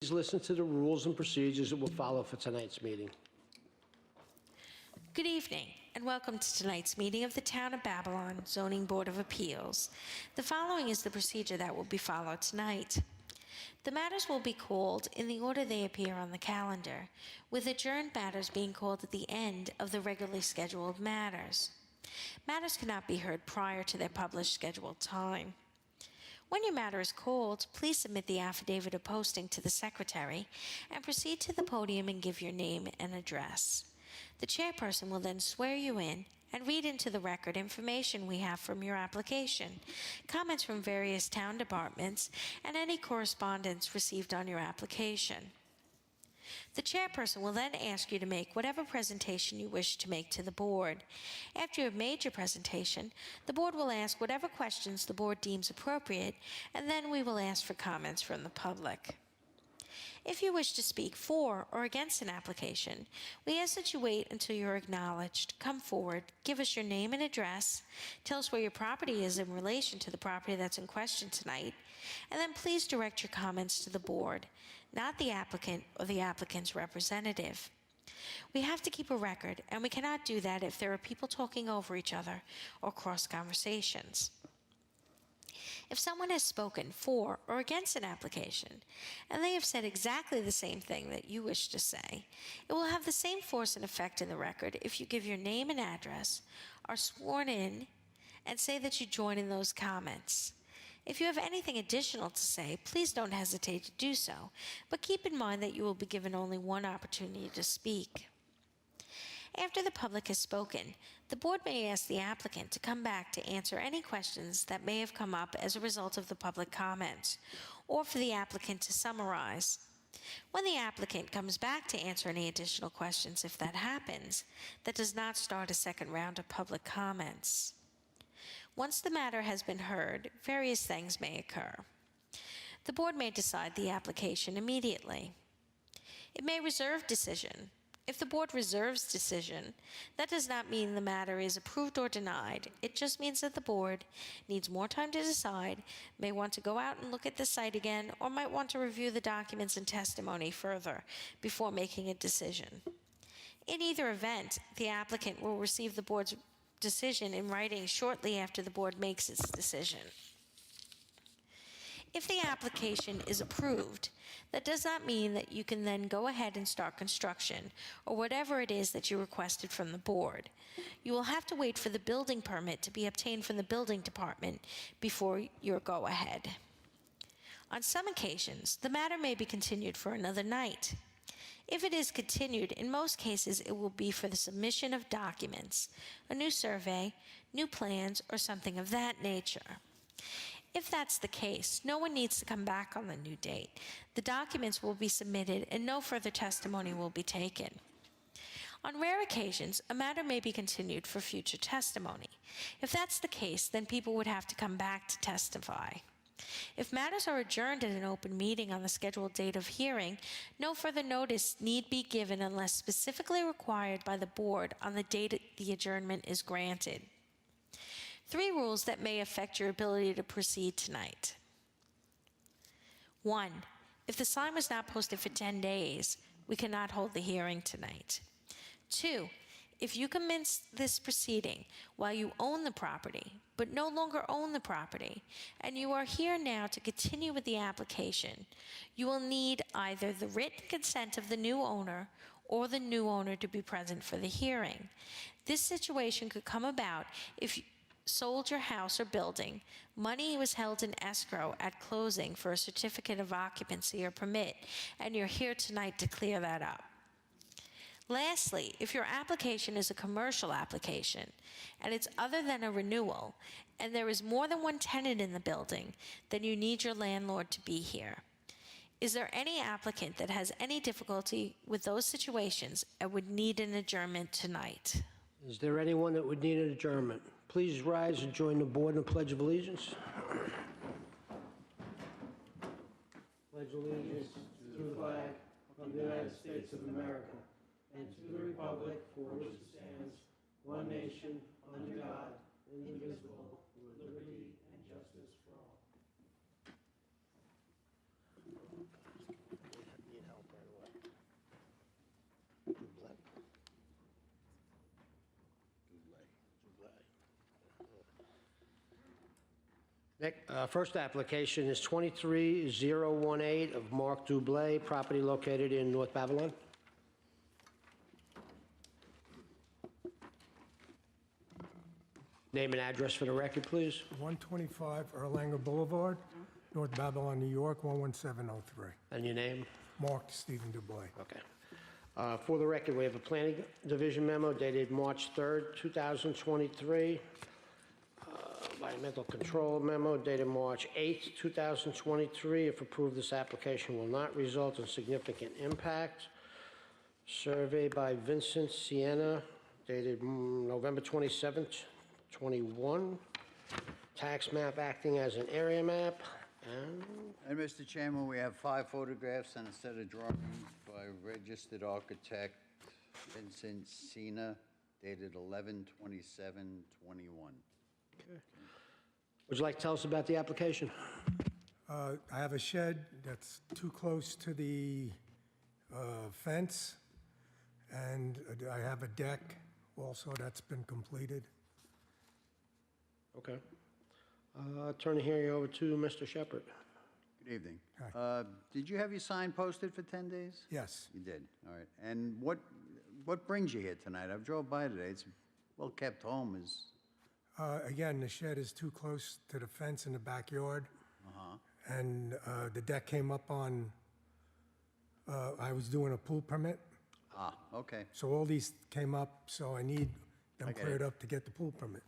Please listen to the rules and procedures that will follow for tonight's meeting. Good evening, and welcome to tonight's meeting of the Town of Babylon Zoning Board of Appeals. The following is the procedure that will be followed tonight. The matters will be called in the order they appear on the calendar, with adjourned matters being called at the end of the regularly scheduled matters. Matters cannot be heard prior to their published scheduled time. When your matter is called, please submit the affidavit of posting to the secretary and proceed to the podium and give your name and address. The chairperson will then swear you in and read into the record information we have from your application, comments from various town departments, and any correspondence received on your application. The chairperson will then ask you to make whatever presentation you wish to make to the board. After you have made your presentation, the board will ask whatever questions the board deems appropriate, and then we will ask for comments from the public. If you wish to speak for or against an application, we ask that you wait until you're acknowledged. Come forward, give us your name and address, tell us where your property is in relation to the property that's in question tonight, and then please direct your comments to the board, not the applicant or the applicant's representative. We have to keep a record, and we cannot do that if there are people talking over each other or cross conversations. If someone has spoken for or against an application, and they have said exactly the same thing that you wish to say, it will have the same force and effect in the record if you give your name and address, are sworn in, and say that you join in those comments. If you have anything additional to say, please don't hesitate to do so, but keep in mind that you will be given only one opportunity to speak. After the public has spoken, the board may ask the applicant to come back to answer any questions that may have come up as a result of the public comments, or for the applicant to summarize. When the applicant comes back to answer any additional questions, if that happens, that does not start a second round of public comments. Once the matter has been heard, various things may occur. The board may decide the application immediately. It may reserve decision. If the board reserves decision, that does not mean the matter is approved or denied. It just means that the board needs more time to decide, may want to go out and look at the site again, or might want to review the documents and testimony further before making a decision. In either event, the applicant will receive the board's decision in writing shortly after the board makes its decision. If the application is approved, that does not mean that you can then go ahead and start construction or whatever it is that you requested from the board. You will have to wait for the building permit to be obtained from the building department before your go-ahead. On some occasions, the matter may be continued for another night. If it is continued, in most cases it will be for the submission of documents, a new survey, new plans, or something of that nature. If that's the case, no one needs to come back on the new date. The documents will be submitted and no further testimony will be taken. On rare occasions, a matter may be continued for future testimony. If that's the case, then people would have to come back to testify. If matters are adjourned at an open meeting on the scheduled date of hearing, no further notice need be given unless specifically required by the board on the date the adjournment is granted. 3 rules that may affect your ability to proceed tonight. 1. If the sign was not posted for 10 days, we cannot hold the hearing tonight. 2. If you commence this proceeding while you own the property, but no longer own the property, and you are here now to continue with the application, you will need either the written consent of the new owner or the new owner to be present for the hearing. This situation could come about if you sold your house or building, money was held in escrow at closing for a certificate of occupancy or permit, and you're here tonight to clear that up. Lastly, if your application is a commercial application and it's other than a renewal, and there is more than one tenant in the building, then you need your landlord to be here. Is there any applicant that has any difficulty with those situations and would need an adjournment tonight? Is there anyone that would need an adjournment? Please rise and join the board in the Pledge of Allegiance. Pledge allegiance to the flag of the United States of America and to the republic for which it stands, one nation, under God, indivisible, with liberty and justice for all. First application is 23018 of Mark Dublé, property located in North Babylon. Name and address for the record, please. 125 Erlanger Boulevard, North Babylon, New York, 11703. And your name? Mark Stephen Dubois. Okay. For the record, we have a planning division memo dated March 3rd, 2023. Environmental control memo dated March 8th, 2023. If approved, this application will not result in significant impact. Survey by Vincent Sienna dated November 27th, 21. Tax map acting as an area map. And Mr. Chairman, we have 5 photographs and a set of drawings by registered architect Vincent Sina, dated 11/27/21. Would you like to tell us about the application? I have a shed that's too close to the fence, and I have a deck also that's been completed. Okay. Turn the hearing over to Mr. Shepherd. Good evening. Hi. Did you have your sign posted for 10 days? Yes. You did, all right. And what brings you here tonight? I've drove by today. It's a well-kept home. Again, the shed is too close to the fence in the backyard, and the deck came up on, I was doing a pool permit, Ah, okay. so all these came up, so I need them I get cleared it. up to get the pool permit.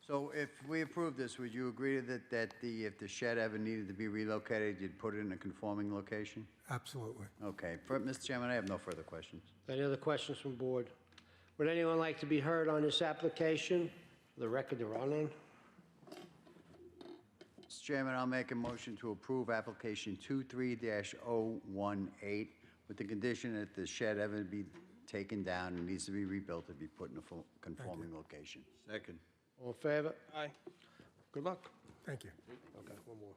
So if we approve this, would you agree that if the shed ever needed to be relocated, you'd put it in a conforming location? Absolutely. Okay. Mr. Chairman, I have no further questions. Any other questions from board? Would anyone like to be heard on this application? For the record, there are none. Mr. Chairman, I'll make a motion to approve application 23-018 with the condition that the shed ever be taken down and needs to be rebuilt to be put in a full conforming location. Second. All in favor? Aye. Good luck. Thank you. Okay, one more.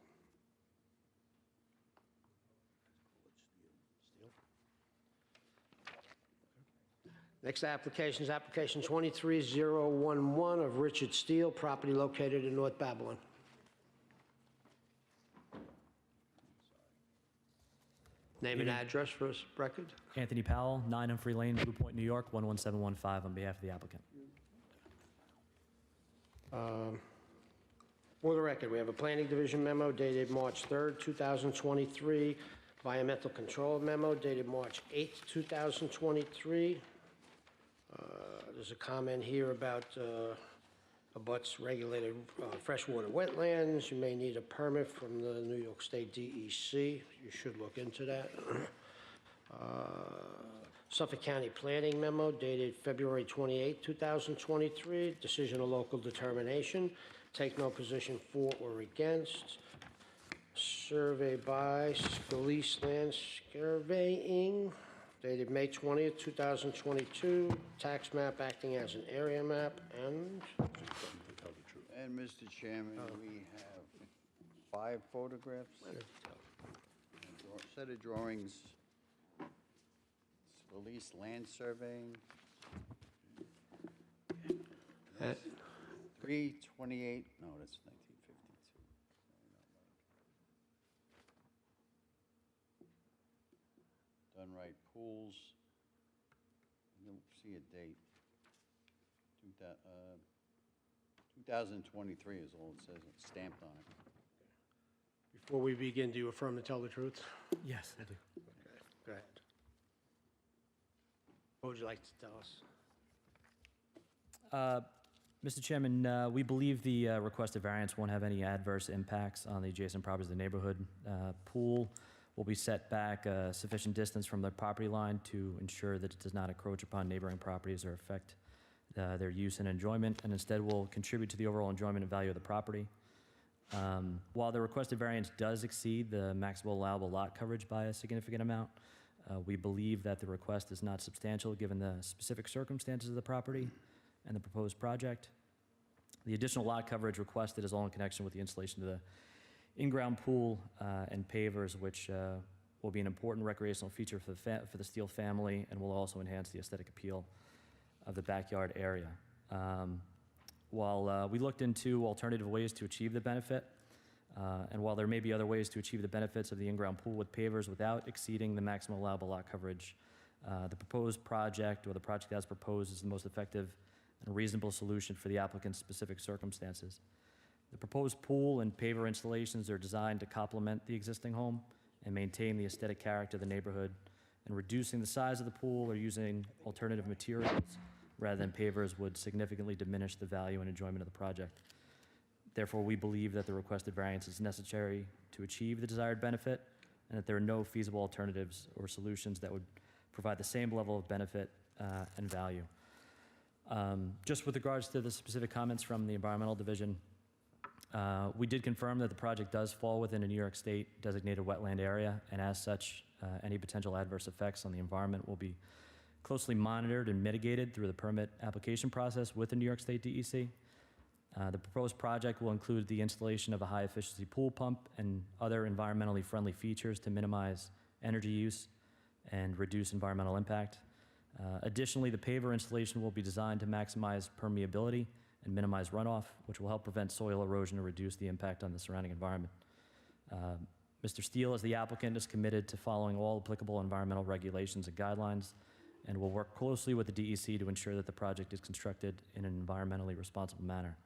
Next application is application 23011 of Richard Steele, property located in North Babylon. Name and address for this record. Anthony Powell, 9 Humphrey Lane, Blue Point, New York, 11715, on behalf of the applicant. For the record, we have a planning division memo dated March 3rd, 2023, environmental control memo dated March 8th, 2023. There's a comment here about abuts regulated freshwater wetlands. You may need a permit from the New York State DEC. You should look into that. Suffolk County Planning Memo dated February 28, 2023, decision of local determination. Take no position for or against. Survey by Scalise Land Surveying, dated May 20th, 2022. Tax map acting as an area map, and And Mr. Chairman, we have 5 photographs, set of drawings, Scalise Land Surveying. 328, no, that's 1952. Done right pools. I don't see a date. 2023 is all it says, it's stamped on it. before we begin, do you affirm to tell the truth? Yes, I do. Okay, go ahead. What would you like to tell us? Mr. Chairman, we believe the requested variance won't have any adverse impacts on the adjacent properties of the neighborhood. Pool will be set back a sufficient distance from the property line to ensure that it does not encroach upon neighboring properties or affect their use and enjoyment, and instead will contribute to the overall enjoyment and value of the property. While the requested variance does exceed the maximum allowable lot coverage by a significant amount, we believe that the request is not substantial given the specific circumstances of the property and the proposed project. The additional lot coverage requested is all in connection with the installation of the in-ground pool and pavers, which will be an important recreational feature for the Steele family and will also enhance the aesthetic appeal of the backyard area. While we looked into alternative ways to achieve the benefit, And while there may be other ways to achieve the benefits of the in-ground pool with pavers without exceeding the maximum allowable lot coverage, the proposed project or the project as proposed is the most effective and reasonable solution for the applicant's specific circumstances. The proposed pool and paver installations are designed to complement the existing home and maintain the aesthetic character of the neighborhood, and reducing the size of the pool or using alternative materials rather than pavers would significantly diminish the value and enjoyment of the project. Therefore, we believe that the requested variance is necessary to achieve the desired benefit, and that there are no feasible alternatives or solutions that would provide the same level of benefit and value. Just with regards to the specific comments from the Environmental Division, we did confirm that the project does fall within a New York State designated wetland area, and as such, any potential adverse effects on the environment will be closely monitored and mitigated through the permit application process with the New York State DEC. The proposed project will include the installation of a high-efficiency pool pump and other environmentally friendly features to minimize energy use and reduce environmental impact. Additionally, the paver installation will be designed to maximize permeability and minimize runoff, which will help prevent soil erosion and reduce the impact on the surrounding environment. Mr. Steele, as the applicant, is committed to following all applicable environmental regulations and guidelines, and will work closely with the DEC to ensure that the project is constructed in an environmentally responsible manner.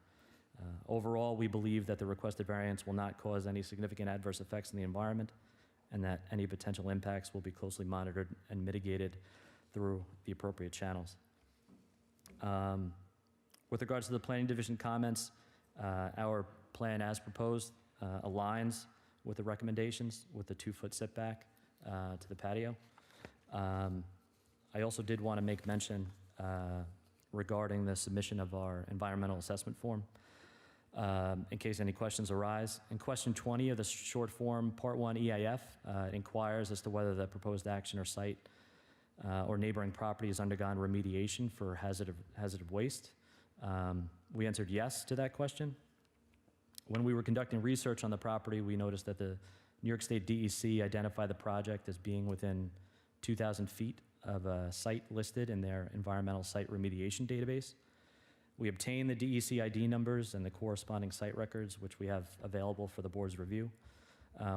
Overall, we believe that the requested variance will not cause any significant adverse effects on the environment, and that any potential impacts will be closely monitored and mitigated through the appropriate channels. With regards to the Planning Division comments, our plan as proposed aligns with the recommendations with the 2-foot setback to the patio. I also did want to make mention regarding the submission of our environmental assessment form, in case any questions arise. In question 20 of the short form Part 1 EAF, it inquires as to whether the proposed action or site or neighboring property has undergone remediation for hazardous waste. We answered yes to that question. When we were conducting research on the property, we noticed that the New York State DEC identified the project as being within 2,000 feet of a site listed in their environmental site remediation database. We obtained the DEC ID numbers and the corresponding site records, which we have available for the board's review.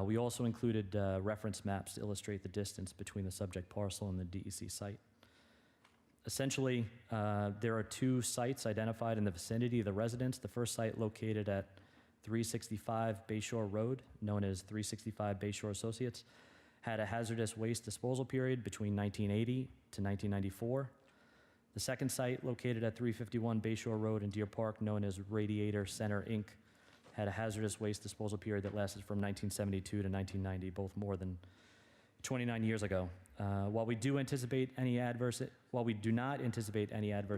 We also included reference maps to illustrate the distance between the subject parcel and the DEC site. Essentially, there are 2 sites identified in the vicinity of the residence. The first site located at 365 Bayshore Road, known as 365 Bayshore Associates, had a hazardous waste disposal period between 1980 to 1994. The second site, located at 351 Bayshore Road in Deer Park, known as Radiator Center, Inc., had a hazardous waste disposal period that lasted from 1972 to 1990, both more than 29 years ago. While we do not anticipate any adverse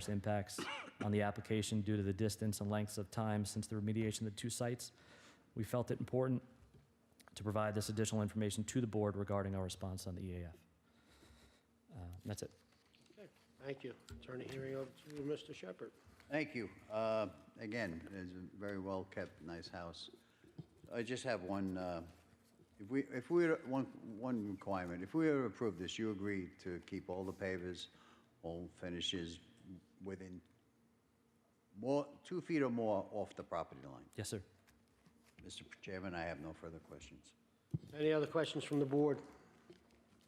impacts on the application due to the distance and lengths of time since the remediation of the 2 sites, we felt it important to provide this additional information to the board regarding our response on the EAF. That's it. Okay, thank you. Turn the hearing over to Mr. Shepherd. Thank you. Again, it's a very well-kept, nice house. I just have one, if we were, one requirement. If we were to approve this, you agree to keep all the pavers, all finishes within 2 feet or more off the property line. Yes, sir. Mr. Chairman, I have no further questions. Any other questions from the board?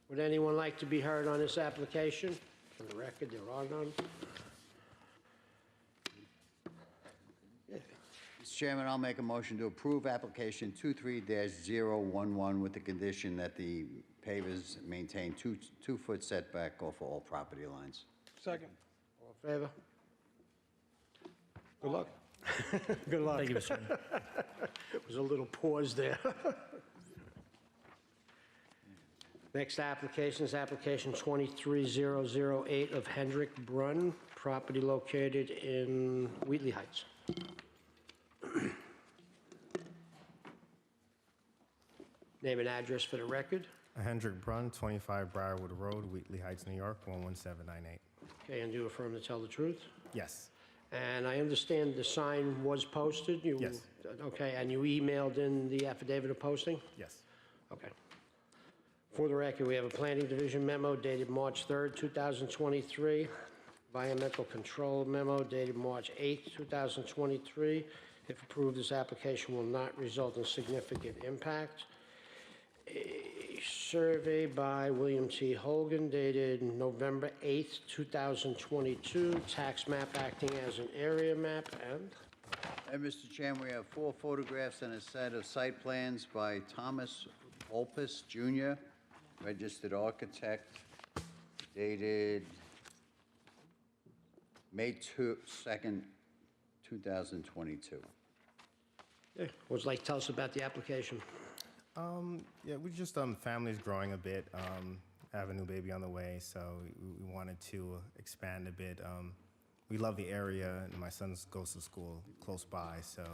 Would anyone like to be heard on this application? For the record, there are none. Mr. Chairman, I'll make a motion to approve application 23-011 with the condition that the pavers maintain 2-foot setback off all property lines. Second. All in favor? Good luck. Good luck. Thank you, Mr. Chairman. There was a little pause there. Next application is application 23008 of Hendrick Brunn, property located in Wheatley Heights. Name and address for the record. Hendrick Brunn, 25 Briarwood Road, Wheatley Heights, New York, 11798. Okay, and do you affirm to tell the truth? Yes. And I understand the sign was posted? Yes. Okay, and you emailed in the affidavit of posting? Yes. Okay. For the record, we have a Planning Division memo dated March 3rd, 2023, Environmental Control memo dated March 8th, 2023, If approved, this application will not result in significant impact. A survey by William T. Hogan dated November 8th, 2022, tax map acting as an area map, and Mr. Chairman, we have 4 photographs and a set of site plans by Thomas Olpus Jr., registered architect, dated May 2nd, 2022. would you like to tell us about the application? Yeah, we just, family's growing a bit. I have a new baby on the way, so we wanted to expand a bit. We love the area, and my son goes to school close by, so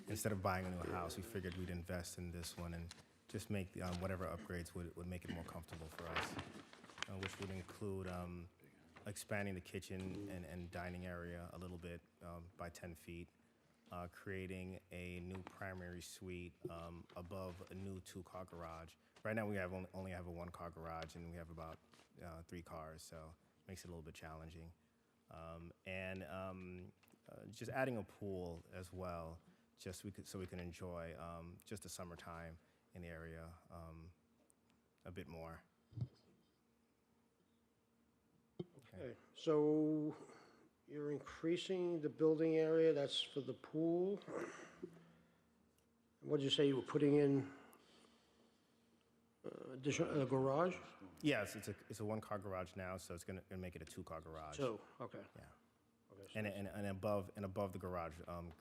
instead of buying a new house, we figured we'd invest in this one and just make the, whatever upgrades would make it more comfortable for us, which would include expanding the kitchen and dining area a little bit by 10 feet, creating a new primary suite above a new 2-car garage. Right now, we only have a 1-car garage, and we have about 3 cars, so it makes it a little bit challenging. Just adding a pool as well, so we can enjoy just the summertime in the area a bit more. Okay, so you're increasing the building area, that's for the pool. What did you say, you were putting in additional, a garage? Yes, it's a 1-car garage now, so it's gonna make it a 2-car garage. So, okay. Yeah. Okay, so And above the garage,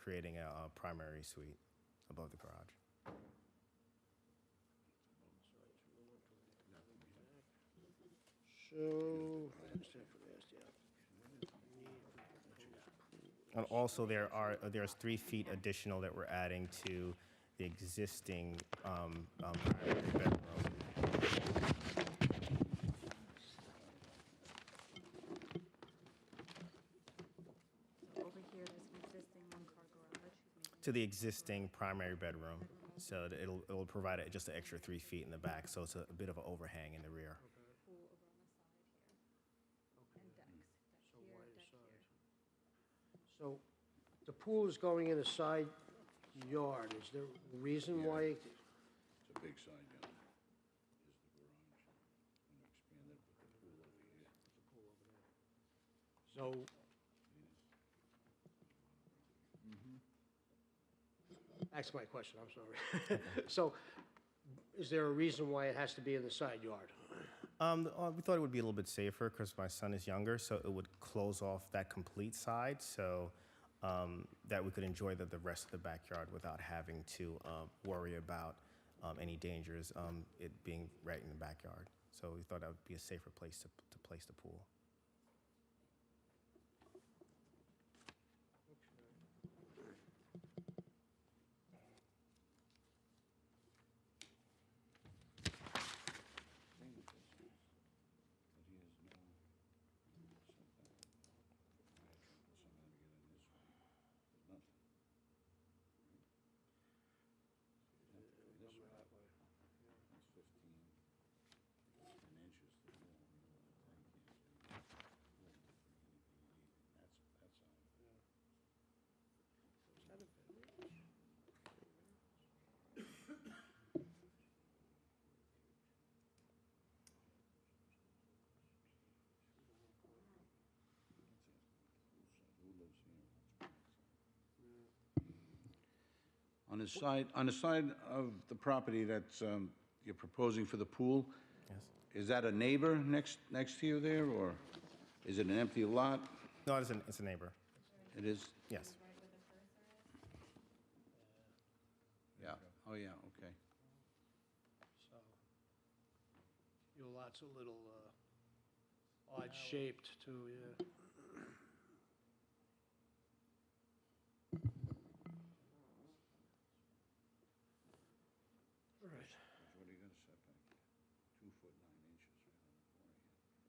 creating a primary suite above the garage. So, And also, there's 3 feet additional that we're adding to the existing primary bedroom. Over here, there's an existing 1-car garage. To the existing primary bedroom, so that it'll provide just an extra 3 feet in the back, so it's a bit of an overhang in the rear. Pool over on the side here. And decks. Deck here, deck here. So, the pool is going in a side yard, is there a reason why? It's a big side yard. Here's the garage. I'm gonna expand it, put the pool over here. So, that's my question, I'm sorry. So, is there a reason why it has to be in the side yard? We thought it would be a little bit safer because my son is younger, so it would close off that complete side, so that we could enjoy the rest of the backyard without having to worry about any dangers, it being right in the backyard. So we thought that would be a safer place to place the pool. On the side of the property that's, you're proposing for the pool, Yes. is that a neighbor next to you there, or is it an empty lot? No, it's a neighbor. It is? Yes. Yeah, oh, yeah, okay. So, your lot's a little odd shaped too, yeah. All right. What do you got a setback? 2 foot 9 inches right on the corner here.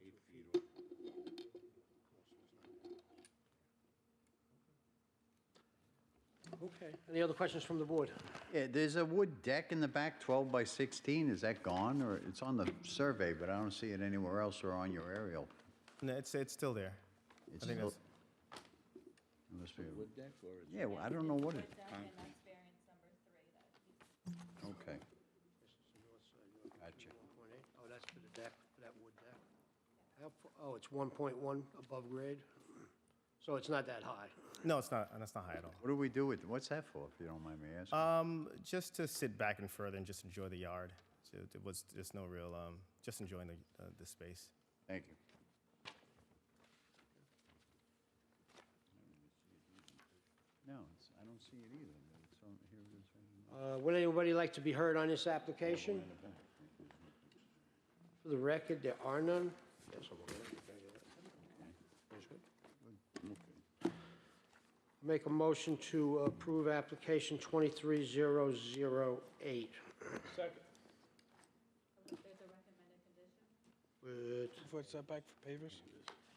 8 feet over. Okay, any other questions from the board? Yeah, there's a wood deck in the back, 12 by 16. Is that gone? Or it's on the survey, but I don't see it anywhere else or on your aerial. No, it's still there. It's I think still- that's, it must be a- Wood deck or it's? Yeah, well, I don't know what it, Wood deck, and that's variance number 3 that he's okay, This is the north side, you want Gotcha. 1.8? Oh, that's for the deck, for that wood deck. Oh, it's 1.1 above grade? So it's not that high? no, it's not. That's not high at all. what do we do with, what's that for, if you don't mind me asking? Just to sit back and further and just enjoy the yard. So there was there's no real just enjoying the space. Thank you. No, it's, I don't see it either, but it's on, here it is. Right Would anybody like to be heard on this application? For the record, there are none. Yes, I'm okay. That's good. Okay. Make a motion to approve application 23008. There's a recommended condition. With, Foot setback for pavers?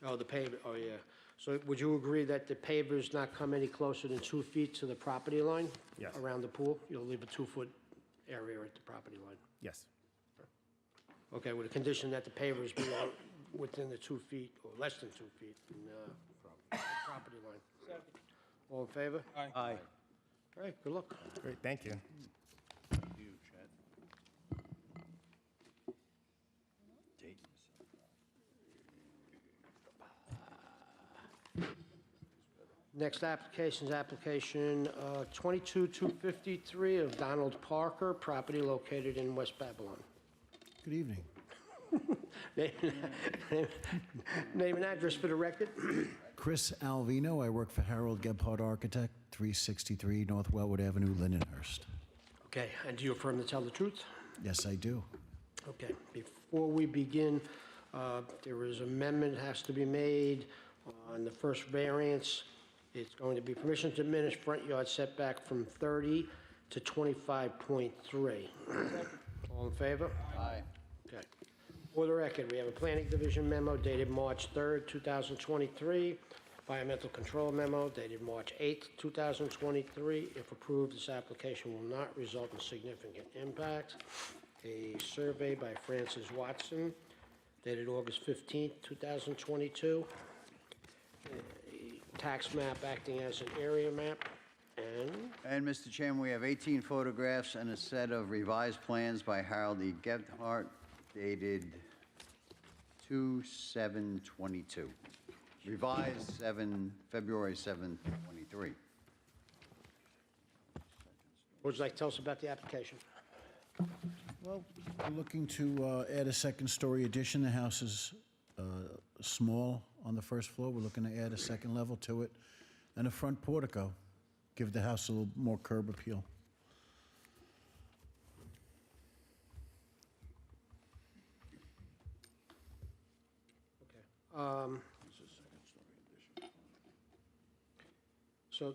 oh, the paver, oh, yeah. So would you agree that the pavers not come any closer than 2 feet to the property line? Yes. Around the pool? You'll leave a 2-foot area at the property line? Yes. Okay, with the condition that the pavers be within the 2 feet, or less than 2 feet from the property line. All in favor? Aye. Aye. All right, good luck. Great. Thank you. You, Chad. Dating myself. Next application is application 22253 of Donald Parker, property located in West Babylon. Good evening. Name and address for the record. Chris Alvino. I work for Harold Gebhardt Architect, 363 North Wellwood Avenue, Lindenhurst. Okay, and do you affirm to tell the truth? Yes, I do. Okay, before we begin, there is amendment has to be made on the first variance. It's going to be permission to diminish front yard setback from 30 to 25.3. All in favor? Aye. Okay. For the record, we have a planning division memo dated March 3rd, 2023, environmental control memo dated March 8th, 2023. If approved, this application will not result in significant impact. A survey by Francis Watson dated August 15th, 2022. A tax map acting as an area map, and And, Mr. Chairman, we have 18 photographs and a set of revised plans by Harold E. Gebhardt dated 2/7/22. Revised February 7th, 23. what would you like to tell us about the application? Well, we're looking to add a second-story addition. The house is small on the first floor. We're looking to add a second level to it and a front portico. Give the house a little more curb appeal. Okay. So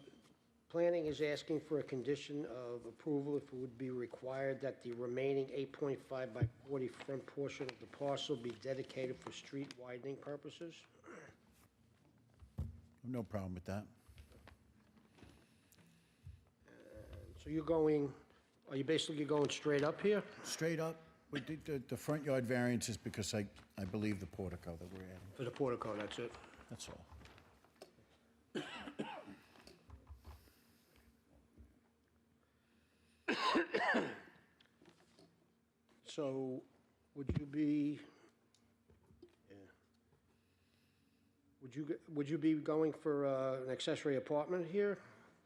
planning is asking for a condition of approval if it would be required that the remaining 8.5 by 40 front portion of the parcel be dedicated for street widening purposes? No problem with that. So you're going, are you basically going straight up here? Straight up, we did the front yard variance is because I believe the portico that we're adding. For the portico, that's it? That's all. So would you be, yeah. Would you be going for an accessory apartment here?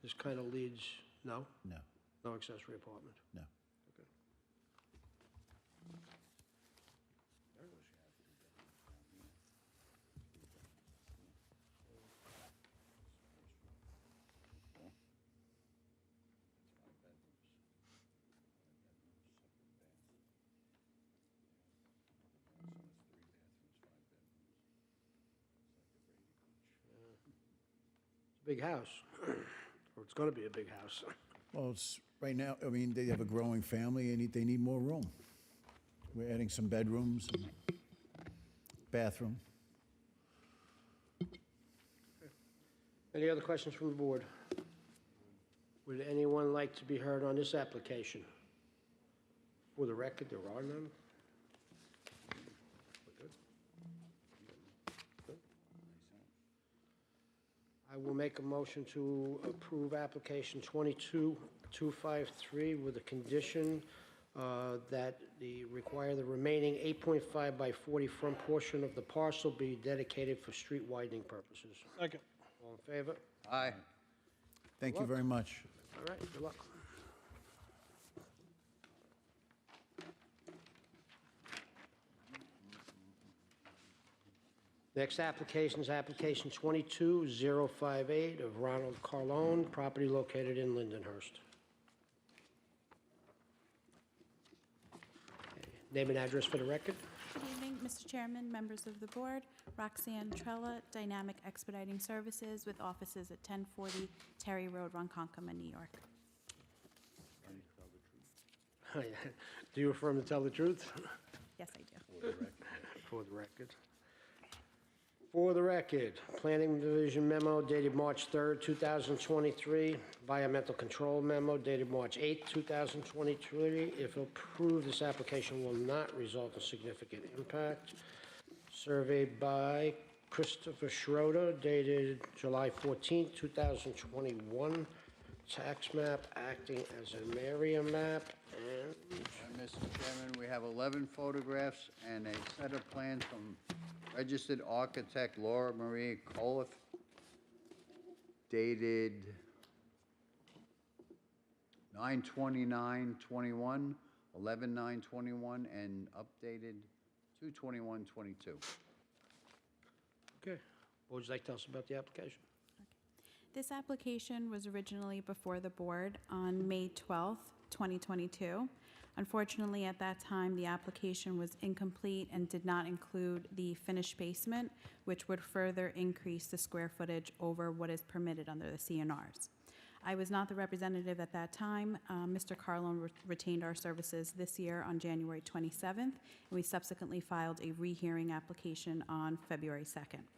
This kind of leads, no? No, No accessory apartment? no. Big house, or it's gonna be a big house. Well, it's, right now, I mean, they have a growing family and they need more room. We're adding some bedrooms and bathroom. Any other questions from the board? Would anyone like to be heard on this application? For the record, there are none. We're good? Good. I will make a motion to approve application 22253 with a condition that require the remaining 8.5 by 40 front portion of the parcel be dedicated for street widening purposes. Second. All in favor? Aye. Thank you very much. All right, good luck. Next application is application 22058 of Ronald Carlone, property located in Lindenhurst. Name and address for the record. Good evening, Mr. Chairman, members of the board. Roxanne Trella, Dynamic Expediting Services with offices at 1040 Terry Road, Ronkonkoma, New York. Do you affirm to tell the truth? Yes, I do. For the record. For the record, Planning Division memo dated March 3rd, 2023, Environmental Control memo dated March 8th, 2023. If approved, this application will not result in significant impact. Survey by Christopher Schroeder dated July 14th, 2021. Tax map acting as an area map. And Mr. Chairman, we have 11 photographs and a set of plans from registered architect Laura Marie Coliff, dated 9/29/21, 11/9/21, and updated 2/21/22. Okay. What would you like to tell us about the application? This application was originally before the board on May 12th, 2022. Unfortunately, at that time, the application was incomplete and did not include the finished basement, which would further increase the square footage over what is permitted under the CNRs. I was not the representative at that time. Mr. Carlone retained our services this year on January 27th, and we subsequently filed a rehearing application on February 2nd.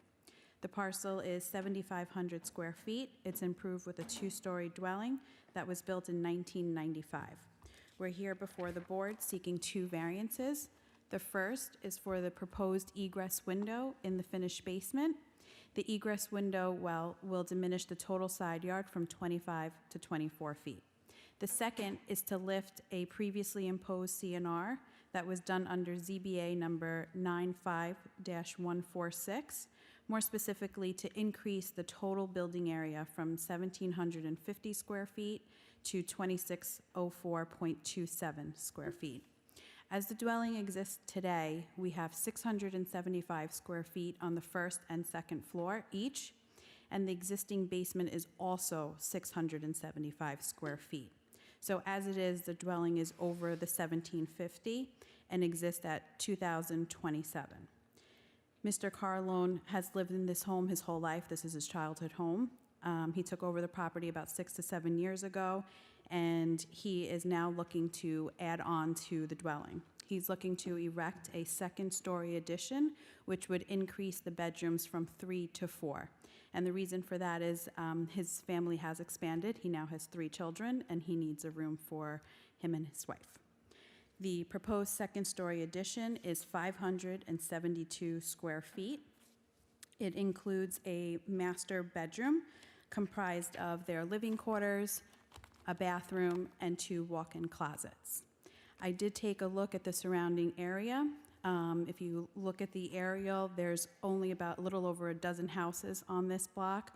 The parcel is 7,500 square feet. It's improved with a two-story dwelling that was built in 1995. We're here before the board seeking two variances. The first is for the proposed egress window in the finished basement. The egress window, will diminish the total side yard from 25 to 24 feet. The second is to lift a previously imposed CNR that was done under ZBA number 95-146, more specifically to increase the total building area from 1,750 square feet to 2,604.27 square feet. As the dwelling exists today, we have 675 square feet on the first and second floor each, and the existing basement is also 675 square feet. So as it is, the dwelling is over the 1,750 and exists at 2,027. Mr. Carlone has lived in this home his whole life. This is his childhood home. He took over the property about 6 to 7 years ago, and he is now looking to add on to the dwelling. He's looking to erect a second-story addition, which would increase the bedrooms from 3 to 4. And the reason for that is his family has expanded. He now has 3 children, and he needs a room for him and his wife. The proposed second-story addition is 572 square feet. It includes a master bedroom comprised of their living quarters, a bathroom, and 2 walk-in closets. I did take a look at the surrounding area. If you look at the aerial, there's only about a little over a dozen houses on this block.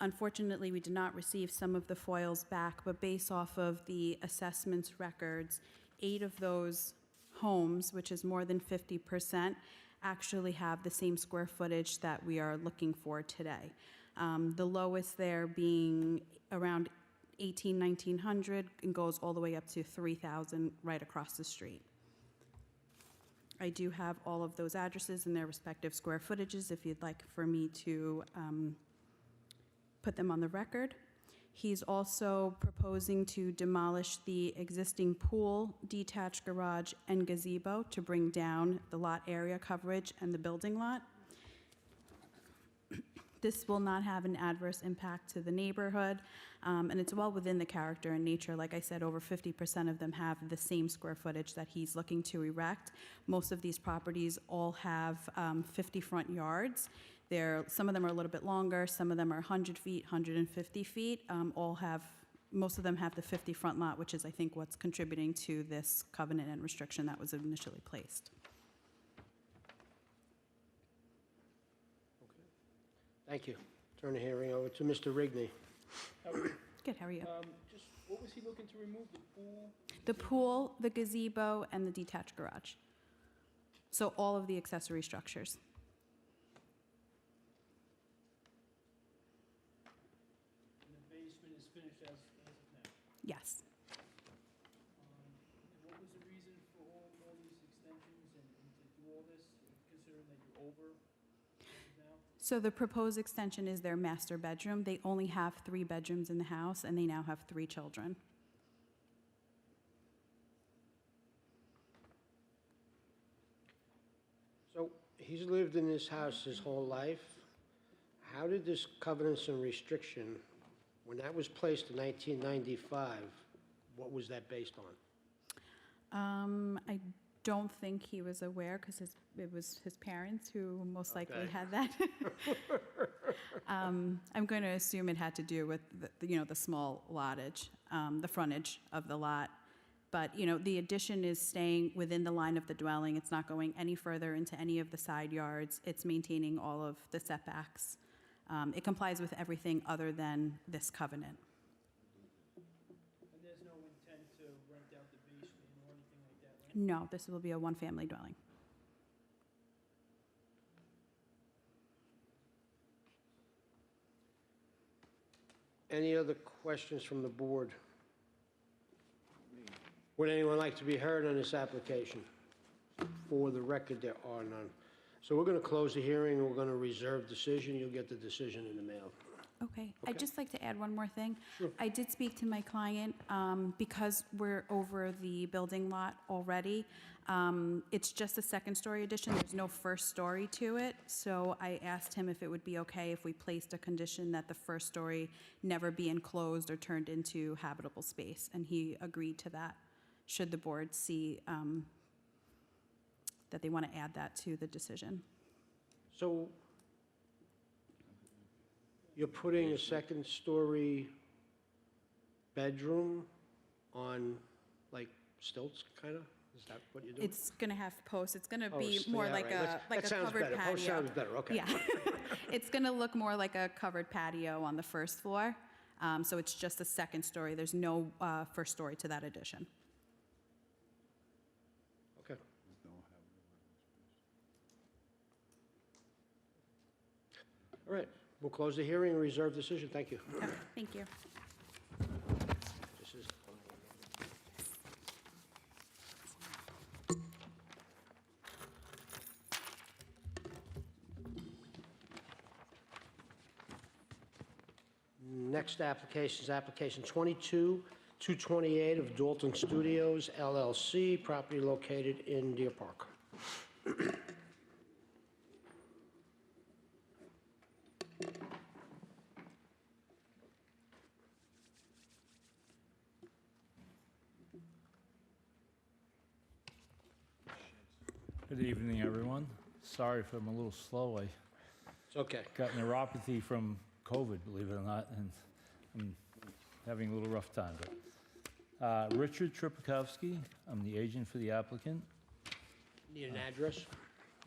Unfortunately, we did not receive some of the foils back, but based off of the assessments records, 8 of those homes, which is more than 50%, actually have the same square footage that we are looking for today. The lowest there being around 1,900 and goes all the way up to 3,000 right across the street. I do have all of those addresses and their respective square footages if you'd like for me to put them on the record. He's also proposing to demolish the existing pool, detached garage, and gazebo to bring down the lot area coverage and the building lot. This will not have an adverse impact to the neighborhood, and it's well within the character and nature. Like I said, over 50% of them have the same square footage that he's looking to erect. Most of these properties all have 50 front yards. Some of them are a little bit longer, some of them are 100 feet, 150 feet. Most of them have the 50 front lot, which is, I think, what's contributing to this covenant and restriction that was initially placed. Thank you. Turn the hearing over to Mr. Rigney. Good, how are you? Just, what was he looking to remove, the pool? The pool, the gazebo, and the detached garage. So all of the accessory structures. And the basement is finished as of now? Yes. And what was the reason for all these extensions and to do all this, considering that you're over now? So the proposed extension is their master bedroom. They only have 3 bedrooms in the house, and they now have 3 children. So he's lived in this house his whole life. How did this covenants and restriction, when that was placed in 1995, what was that based on? I don't think he was aware, because it was his parents who most likely Okay. had that. I'm going to assume it had to do with the small lottage, the frontage of the lot. But, the addition is staying within the line of the dwelling. It's not going any further into any of the side yards. It's maintaining all of the setbacks. It complies with everything other than this covenant. And there's no intent to rent out the basement or anything like that, right? No, this will be a one-family dwelling. Any other questions from the board? Would anyone like to be heard on this application? For the record, there are none. So we're going to close the hearing, and we're going to reserve decision. You'll get the decision in the mail. Okay. I'd just like to add one more thing. Sure. I did speak to my client, because we're over the building lot already. It's just a second-story addition. There's no first story to it. So I asked him if it would be okay if we placed a condition that the first story never be enclosed or turned into habitable space, and he agreed to that, should the board see that they want to add that to the decision. So you're putting a second-story bedroom on, like, stilts, kind of? Is that what you're doing? It's going to have posts. It's going to Oh, be so- more yeah, like right. a That sounds covered better. patio. Post sounds better, okay. Yeah. It's going to look more like a covered patio on the first floor. So it's just a second story. There's no first story to that addition. Okay. All right, we'll close the hearing and reserve decision. Thank you. Okay, thank you. This is- Next application is application 22-228 of Dalton Studios LLC, property located in Deer Park. Good evening, everyone. Sorry if I'm a little slow. I It's okay. got neuropathy from COVID, believe it or not, and I'm having a little rough time. But Richard Tripakowski, I'm the agent for the applicant. Need an address?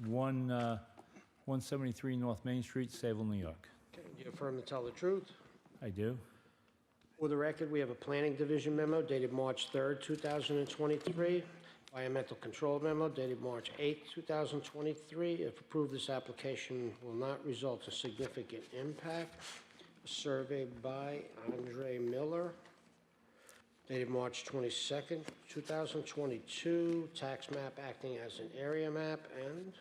173 North Main Street, Sayville, New York. Okay, do you affirm to tell the truth? I do. For the record, we have a planning division memo dated March 3rd, 2023, environmental control memo dated March 8th, 2023. If approved, this application will not result in significant impact. A survey by Andre Miller dated March 22nd, 2022, tax map acting as an area map, and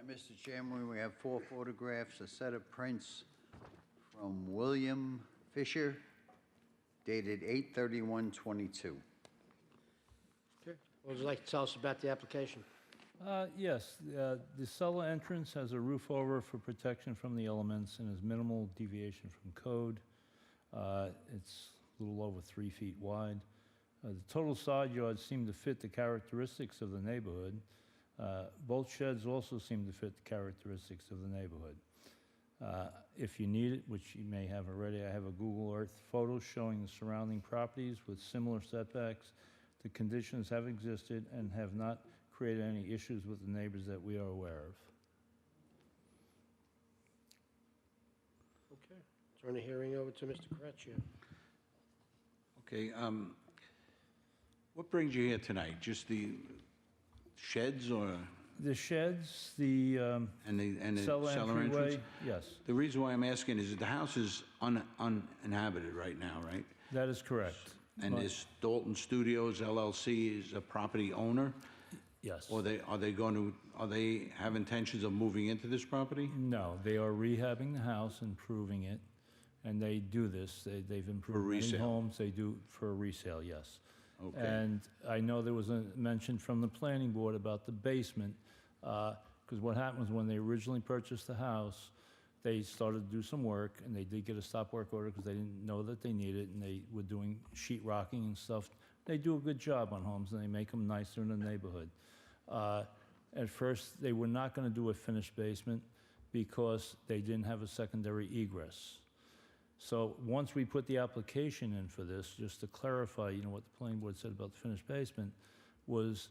Mr. Chairman, we have 4 photographs, a set of prints from William Fisher, dated 8/31/22. what would you like to tell us about the application? Yes, the cellar entrance has a roof over for protection from the elements and is minimal deviation from code. It's a little over 3 feet wide. The total side yards seem to fit the characteristics of the neighborhood. Both sheds also seem to fit the characteristics of the neighborhood. If you need it, which you may have already, I have a Google Earth photo showing the surrounding properties with similar setbacks. The conditions have existed and have not created any issues with the neighbors that we are aware of. Okay. Turn the hearing over to Mr. Correcchio. Okay, what brings you here tonight? Just the sheds or, The sheds, the and the cellar cellar entrance? entryway, yes, The reason why I'm asking is that the house is uninhabited right now, right? that is correct. And But- this Dalton Studios LLC is a property owner? Yes. Or are they have intentions of moving into this property? No, they are rehabbing the house, improving it, and they do this. They've improved many resale. homes. They do for resale, yes. Okay. And I know there was a mention from the planning board about the basement, because what happened was when they originally purchased the house, they started to do some work, and they did get a stop work order because they didn't know that they needed it, and they were doing sheet rocking and stuff. They do a good job on homes, and they make them nicer in the neighborhood. At first, they were not going to do a finished basement because they didn't have a secondary egress. So once we put the application in for this, just to clarify, what the planning board said about the finished basement, was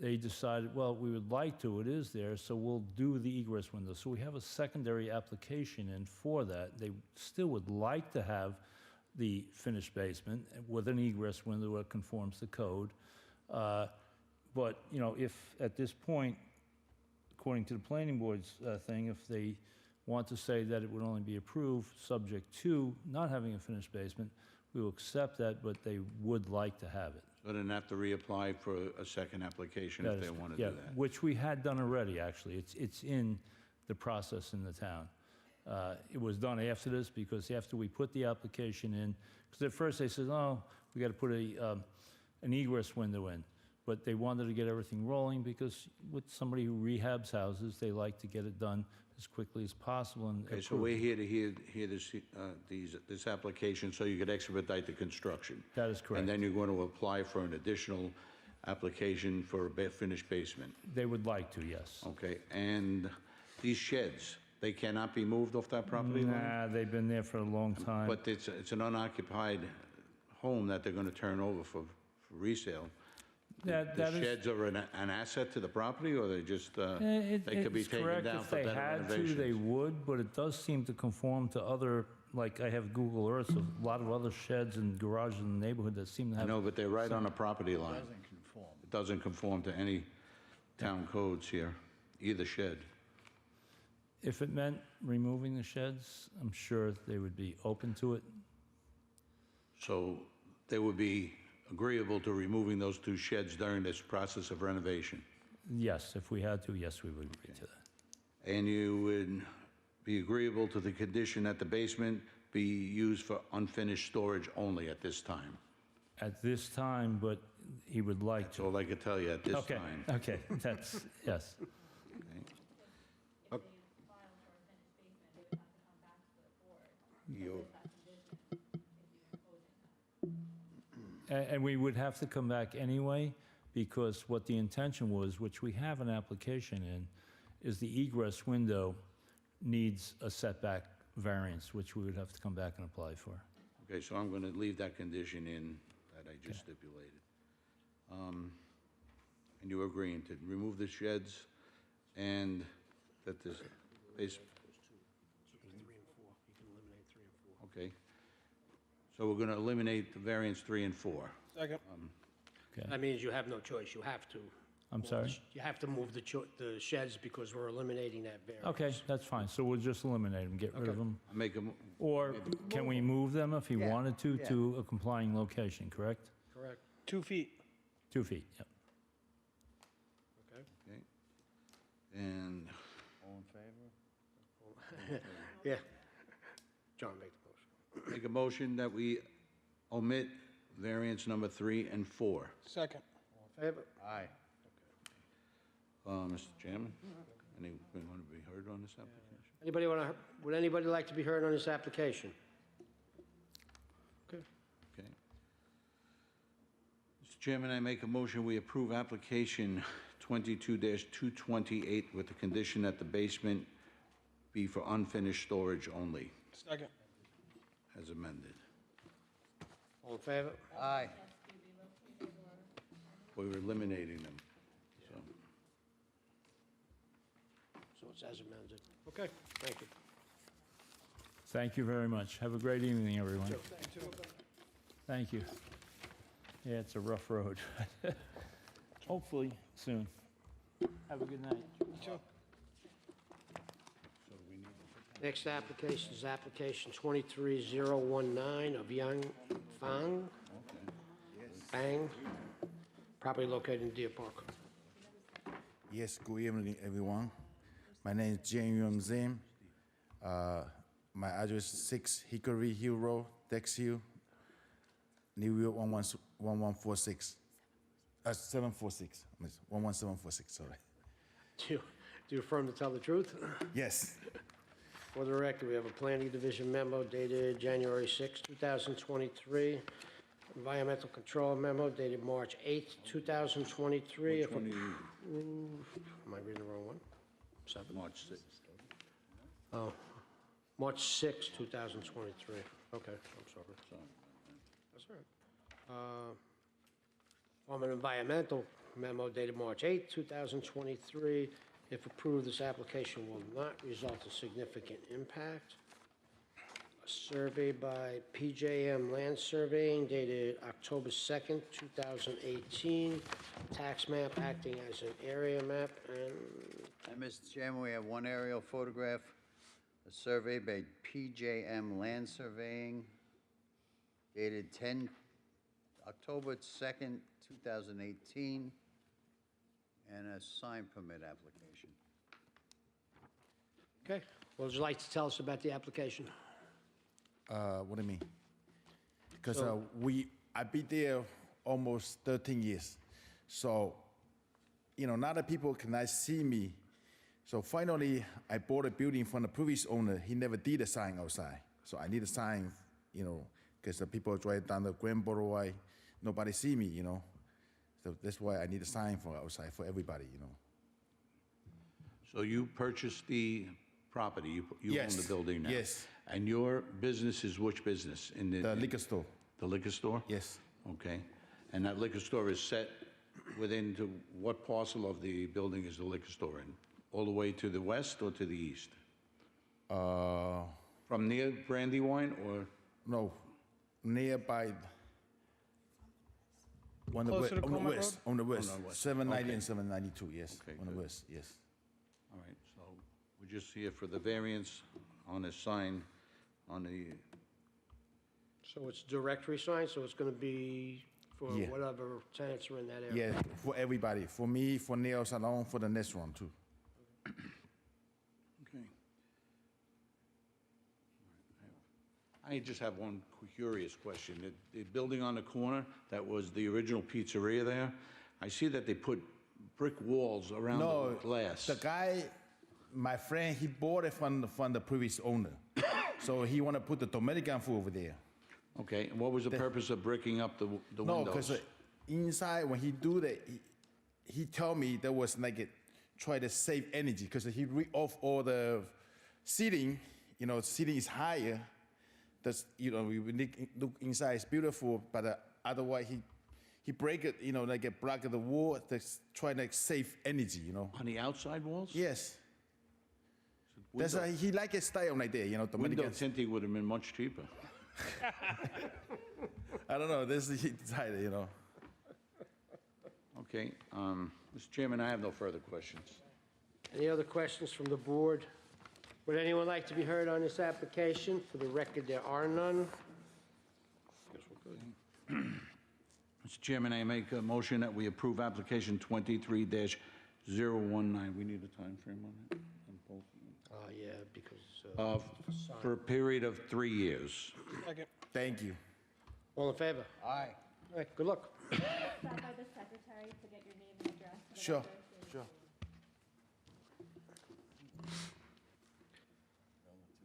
they decided, well, we would like to, it is there, so we'll do the egress window. So we have a secondary application in for that. They still would like to have the finished basement with an egress window that conforms to code. But, if at this point, according to the planning board's thing, if they want to say that it would only be approved subject to not having a finished basement, we will accept that, but they would like to have it. So then have to reapply for a second application That if they is- want to yeah, do that? which we had done already, actually. It's in the process in the town. It was done after this, because after we put the application in, because at first they said, oh, we got to put an egress window in. But they wanted to get everything rolling, because with somebody who rehabs houses, they like to get it done as quickly as possible and Okay, so approve we're it. here to hear this application so you could expedite the construction. That is correct. And then you're going to apply for an additional application for a finished basement, They would like to, yes. okay? And these sheds, they cannot be moved off that property line? Nah, they've been there for a long time. But it's an unoccupied home that they're going to turn over for resale. That The is- sheds are an asset to the property, or they just, they could be It's taken correct. down If for they better had to, they renovations? would, but it does seem to conform to other, like I have Google Earth, a lot of other sheds and garages in the neighborhood that seem to I have. know, but they're right on a property line. It doesn't conform to any town codes here, either shed. If it meant removing the sheds, I'm sure they would be open to it. So they would be agreeable to removing those two sheds during this process of renovation? Yes, if we had to, yes, we would agree to that. And you would be agreeable to the condition that the basement be used for unfinished storage only at this time? At this time, but he would like That's to. all I could tell you at this Okay, time. okay, that's, yes. You- And we would have to come back anyway, because what the intention was, which we have an application in, is the egress window needs a setback variance, which we would have to come back and apply for. Okay, so I'm going to leave that condition in that I just stipulated. And you're agreeing to remove the sheds and that this base, 3 and 4. You can eliminate 3 and 4. okay. So we're going to eliminate the variance 3 and 4. Second. Okay, That means you have no choice. You have to. I'm sorry? You have to move the sheds because we're eliminating that variance. Okay, that's fine, so we'll just eliminate them, get rid of them. I make a, mo- Or can we move them if he Yeah, wanted yeah. to a complying location, correct? Correct. 2 feet. 2 feet, yep. Okay. okay. And All in favor? Yeah. John, make the motion. make a motion that we omit variance number 3 and 4. Second. All in favor? Aye. Mr. Chairman, anyone want to be heard on this application? Would anybody like to be heard on this application? Okay. Okay. Mr. Chairman, I make a motion, we approve application 22-228 with the condition that the basement be for unfinished storage only, Second. as amended. All in favor? Aye. We're eliminating them, so. So it's as amended. Okay, thank you. Thank you very much. Have a great evening, everyone. Thank you. Yeah, it's a rough road. Hopefully, soon. Have a good night. Next application is application 23019 of Yang Fang. Bang. Property located in Deer Park. Yes, good evening, everyone. My name is Jian Yuan Zim. My address is 6 Hickory Hill Road, Dexhill, New York 1146. 746. 11746, sorry. Do you affirm to tell the truth? Yes. For the record, we have a planning division memo dated January 6, 2023. Environmental control memo dated March 8, 2023. Which If one do you, approved- Am I reading the wrong one? Seven. March 6th? Oh, March 6, 2023. Okay, I'm sorry. Sorry. That's all right. From an environmental memo dated March 8, 2023. If approved, this application will not result in significant impact. A survey by PJM Land Surveying dated October 2nd, 2018. Tax map acting as an area map and Mr. Chairman, we have one aerial photograph, a survey by PJM Land Surveying dated October 2nd, 2018, and a sign permit application. okay. What would you like to tell us about the application? What do you mean? Because So- I've been there almost 13 years. So, now that people cannot see me. So finally, I bought a building from the previous owner. He never did a sign outside. So I need a sign, because the people drive down the Grand Boulevard, nobody see me, So that's why I need a sign for outside for everybody, So you purchased the property, you own Yes, the building now? yes. And your business is which business? In The liquor store. The liquor store? Yes. Okay. And that liquor store is set within to what parcel of the building is the liquor store in? All the way to the west or to the east? From near Brandywine or? No, nearby. On the, Closer to on the Coleman west, on the west, the west. 790 Okay. and 792, yes, Okay, on the good. west, yes. All right, so we're just here for the variance on the sign on the, So it's directory sign, so it's going to be for Yeah. whatever tenants are in that area? Yeah, for everybody, for me, for nail salon, for the next one too. okay. I just have one curious question. The building on the corner, that was the original pizzeria there, I see that they put brick walls around No, the glass. the guy, my friend, he bought it from the previous owner. So he want to put the Dominican food over there. Okay, and what was the purpose of bricking up the No, windows? because inside, when he do that, he told me there was try to save energy, because he off all the seating, seating is higher. That's, we look inside, it's beautiful, but otherwise he break it, a block of the wall, that's trying to save energy, On the outside walls? Yes. That's he like a style like that, Window Dominican. tinting would have been much cheaper. I don't know, this is he decided, Okay, Mr. Chairman, I have no further questions. Any other questions from the board? Would anyone like to be heard on this application? For the record, there are none. Guess we're good. Mr. Chairman, I make a motion that we approve application 23-019. We need a time frame on it? On both of them? Yeah, because, For a period of 3 years. Thank you. all in favor? Aye. All right, good luck. Stop by the secretary to get your name and address. for the Sure, record. sure.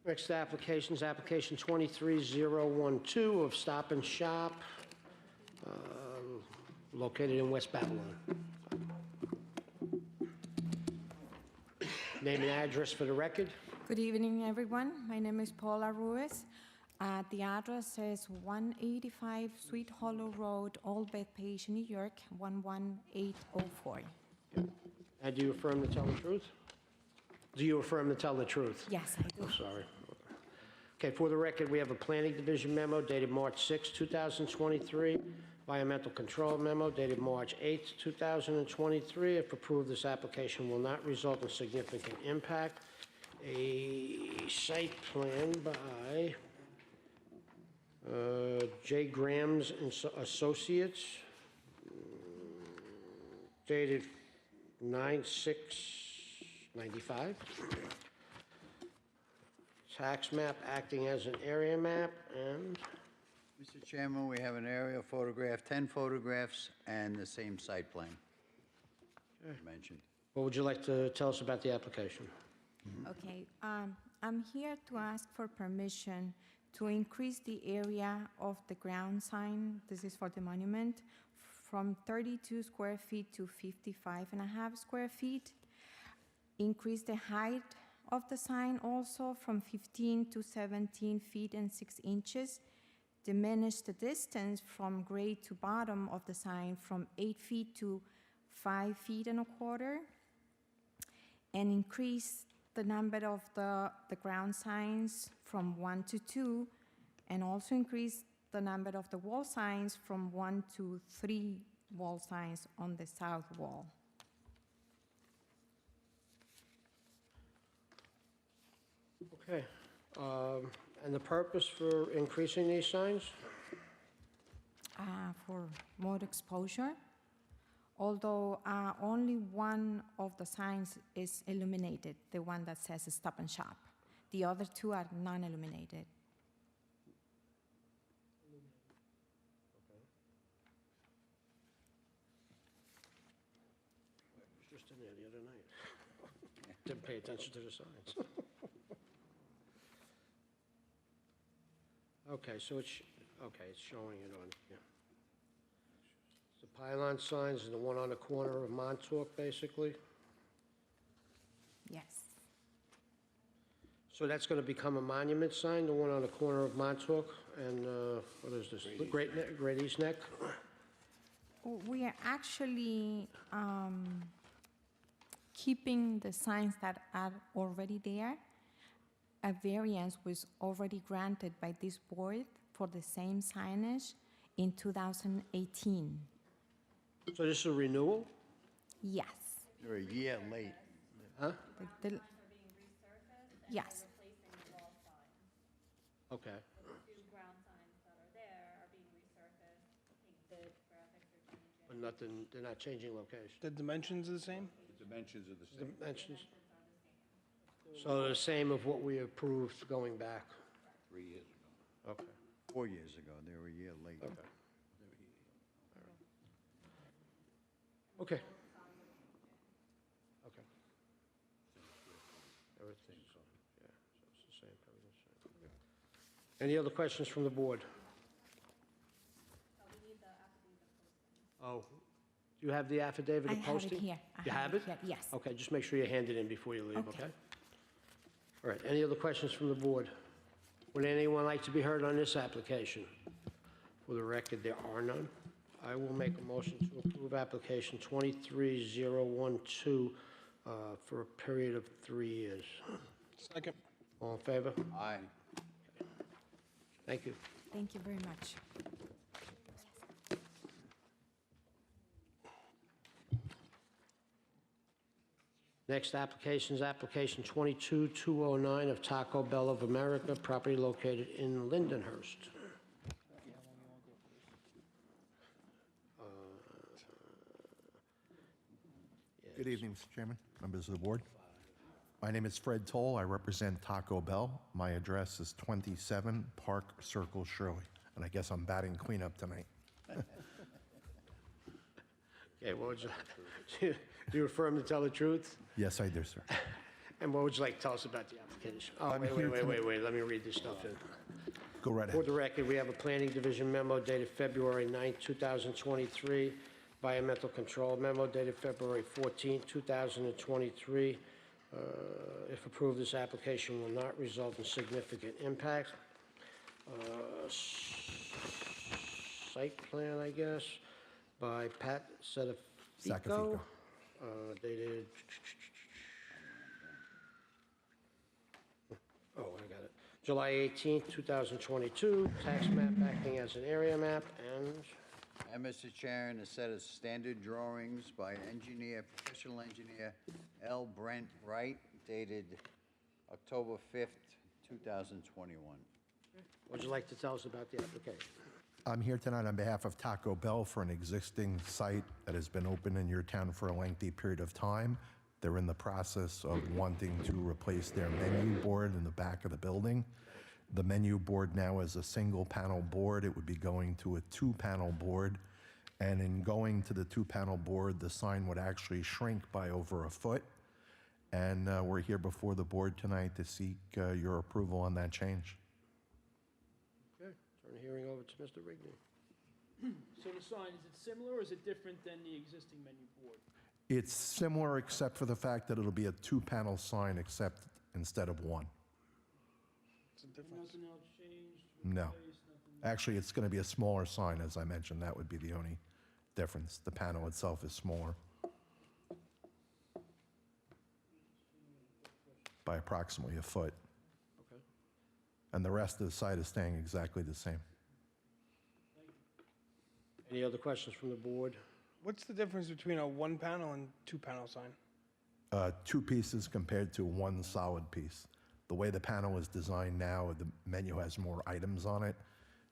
Next application is application 23012 of Stop and Shop, located in West Babylon. Name and address for the record. Good evening, everyone. My name is Paula Ruiz. The address is 185 Sweet Hollow Road, Old Bethpage, New York, 11804. And do you affirm to tell the truth? Do you affirm to tell the truth? Yes, I do. Oh, sorry. Okay, for the record, we have a Planning Division memo dated March 6, 2023, Environmental Control memo dated March 8, 2023. If approved, this application will not result in significant impact. A site plan by J. Grams and Associates, dated 9/6/95. Tax map acting as an area map, and Mr. Chairman, we have an aerial photograph, 10 photographs, and the same site plan mentioned. what would you like to tell us about the application? Okay, I'm here to ask for permission to increase the area of the ground sign, this is for the monument, from 32 square feet to 55.5 square feet. Increase the height of the sign also from 15 to 17 feet and 6 inches. Diminish the distance from grade to bottom of the sign from 8 feet to 5 feet and a quarter. And increase the number of the ground signs from 1 to 2, and also increase the number of the wall signs from 1 to 3 wall signs on the south wall. Okay, and the purpose for increasing these signs? For more exposure, although only one of the signs is illuminated, the one that says Stop and Shop. The other two are non-illuminated. I was just in there the other night. Didn't pay attention to the signs. Okay, so it's showing it on, yeah. The pylon signs and the one on the corner of Montauk, basically. Yes. So that's going to become a monument sign, the one on the corner of Montauk and, what is this? Great East Neck? We are actually keeping the signs that are already there. A variance was already granted by this board for the same signage in 2018. So this is a renewal? Yes. They're a year late. Huh? The- Yes. Okay. The two ground signs that are there are being resurfaced. I think the graphics are changing. But nothing, they're not changing location. The dimensions are the same? The dimensions are the same. Dimensions? So the same of what we approved going back? 3 years ago. Okay. 4 years ago, they were a year late. Okay. Okay. Okay. Everything's, yeah, so it's the same, everything's the same. Okay. Any other questions from the board? We need the affidavit posting. Oh, do you have the affidavit I of have it posting? here. I You have have it it? here, yes. Okay, just make sure you hand it in before you leave, Okay. okay? All right, any other questions from the board? Would anyone like to be heard on this application? For the record, there are none. I will make a motion to approve application 23012 for a period of 3 years. Second. All in favor? Aye. Thank you. Thank you very much. Next application is application 22209 of Taco Bell of America, property located in Lindenhurst. Good evening, Mr. Chairman, members of the board. My name is Fred Toll. I represent Taco Bell. My address is 27 Park Circle, Shirley, and I guess I'm batting cleanup tonight. Okay, what would you, do you affirm to tell the truth? Yes, I do, sir. And what would you like to tell us about the application? Oh, I'm wait, here wait, let me read this stuff in. Go right For ahead. the record, we have a Planning Division memo dated February 9, 2023, Environmental Control memo dated February 14, 2023, If approved, this application will not result in significant impact. Site plan, I guess, by Pat Setafico. Saccafico. Dated, oh, I got it. July 18th, 2022. Tax map acting as an area map, And, Mr. Chairman, a set of standard drawings by professional engineer L. Brent Wright, dated October 5th, 2021. what would you like to tell us about the application? I'm here tonight on behalf of Taco Bell for an existing site that has been open in your town for a lengthy period of time. They're in the process of wanting to replace their menu board in the back of the building. The menu board now is a single panel board. It would be going to a 2-panel board. And in going to the 2-panel board, the sign would actually shrink by over a foot. And we're here before the board tonight to seek your approval on that change. Okay, turn the hearing over to Mr. Rigney. So the sign, is it similar or is it different than the existing menu board? It's similar except for the fact that it'll be a 2-panel sign except instead of one. Nothing else changed? No. replaced, nothing- Actually, it's going to be a smaller sign, as I mentioned. That would be the only difference. The panel itself is smaller by approximately a foot. Okay. And the rest of the site is staying exactly the same. Any other questions from the board? What's the difference between a 1-panel and 2-panel sign? 2 pieces compared to 1 solid piece. The way the panel is designed now, the menu has more items on it,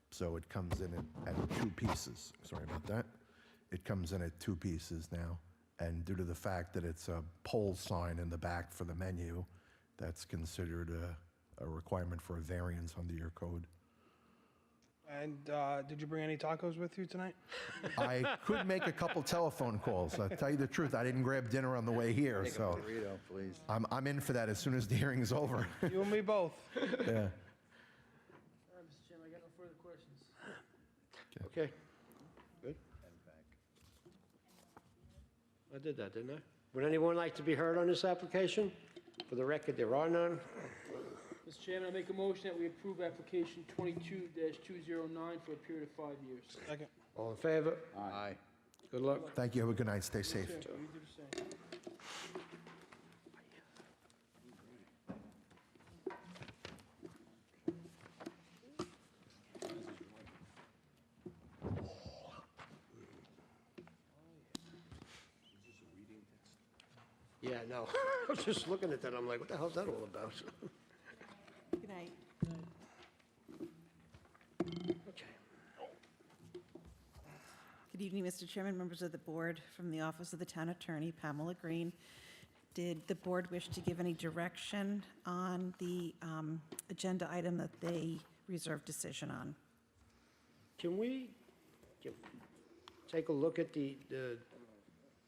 so it comes in at 2 pieces. Sorry about that. It comes in at 2 pieces now, and due to the fact that it's a pole sign in the back for the menu, that's considered a requirement for a variance under your code. And did you bring any tacos with you tonight? I could make a couple telephone calls. I'll tell you the truth, I didn't grab dinner on the way here, Take a so burrito, please. I'm in for that as soon as the hearing's over. You and me both. Yeah. All right, Mr. Chairman, I got no further questions. Okay, good. I did that, didn't I? Would anyone like to be heard on this application? For the record, there are none. Mr. Chairman, I make a motion that we approve application 22-209 for a period of 5 years. Second. All in favor? Aye. Good luck. Thank you, have a good night, stay safe. You do the same. Yeah, no. I was just looking at that, I'm like, what the hell's that all about? Good night. Okay. Good evening, Mr. Chairman, members of the board. From the Office of the Town Attorney, Pamela Green. Did the board wish to give any direction on the agenda item that they reserved decision on? Can we take a look at the,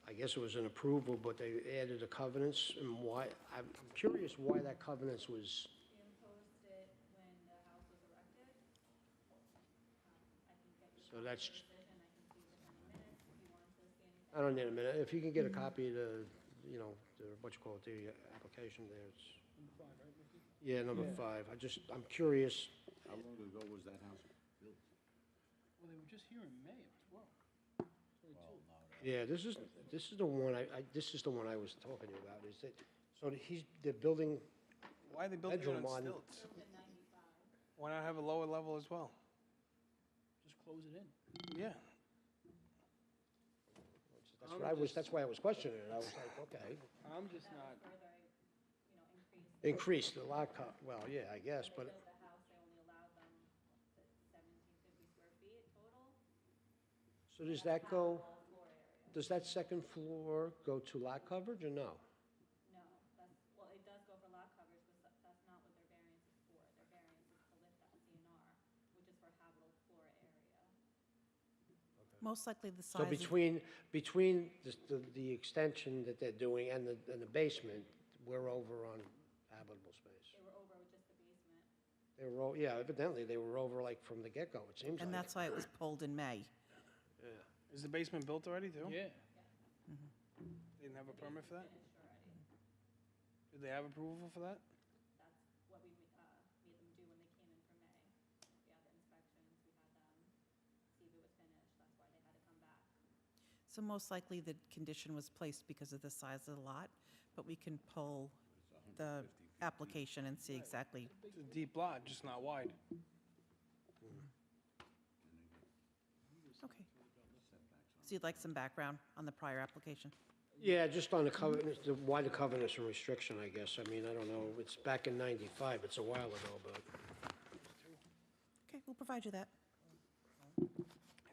I guess it was an approval, but they added the covenants, and why, I'm curious why that covenants was, We imposed it when the house was erected. I can get you so that's, the decision, I can see the minutes if you want to see anything. I don't need a minute, if you can get a copy of the, you know, what you call it, the application there, it's, Number 5, right, Mickey? yeah, number 5, I'm curious, How long ago was that house built? Well, they were just here in May of 12. 22. yeah, this is the one this is the one I was talking to you about, is that, so they're building Why are they building it bedroom on on, stilts? Why not have a lower level as well? Just close it in. Yeah. that's why I was questioning it, I was like, okay. I'm just not, Further, increase. Increase the lot well, yeah, I guess, but, Built the house, they only allowed them 1,750 square feet total. so does that go, All floor area. does that second floor go to lot coverage or no? No, well, it does go for lot coverage, but that's not what their variance is for. Their variance is to lift that CNR, which is for habitable floor area. Most likely the size So of... between the extension that they're doing and the basement, we're over on habitable space. They were over with just the basement. They were, yeah, evidently, they were over like from the get-go, it seems like. And that's why it was pulled in May. Yeah. Is the basement built already, too? yeah. They didn't have a permit for that? Do they have approval for that? That's what we made them do when they came in for May. We had the inspections, we had them see if it was finished, that's why they had to come back. So most likely the condition was placed because of the size of the lot, but we can pull the application and see exactly. It's a deep lot, just not wide. Okay. So you'd like some background on the prior application? Yeah, just on the covenants, why the covenants and restriction, I guess. I mean, I don't know, it's back in 95, it's a while ago, but, Okay, we'll provide you that.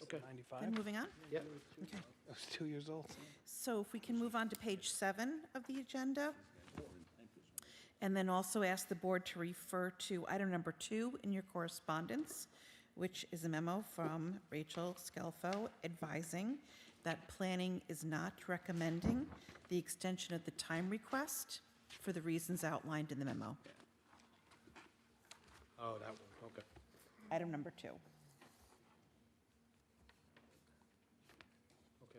okay. 95? Then moving on? Yep. Okay. I was 2 years old. So if we can move on to page 7 of the agenda. And then also ask the board to refer to item number 2 in your correspondence, which is a memo from Rachel Scelfo advising that planning is not recommending the extension of the time request for the reasons outlined in the memo. Oh, that one, okay. Item number 2. Okay.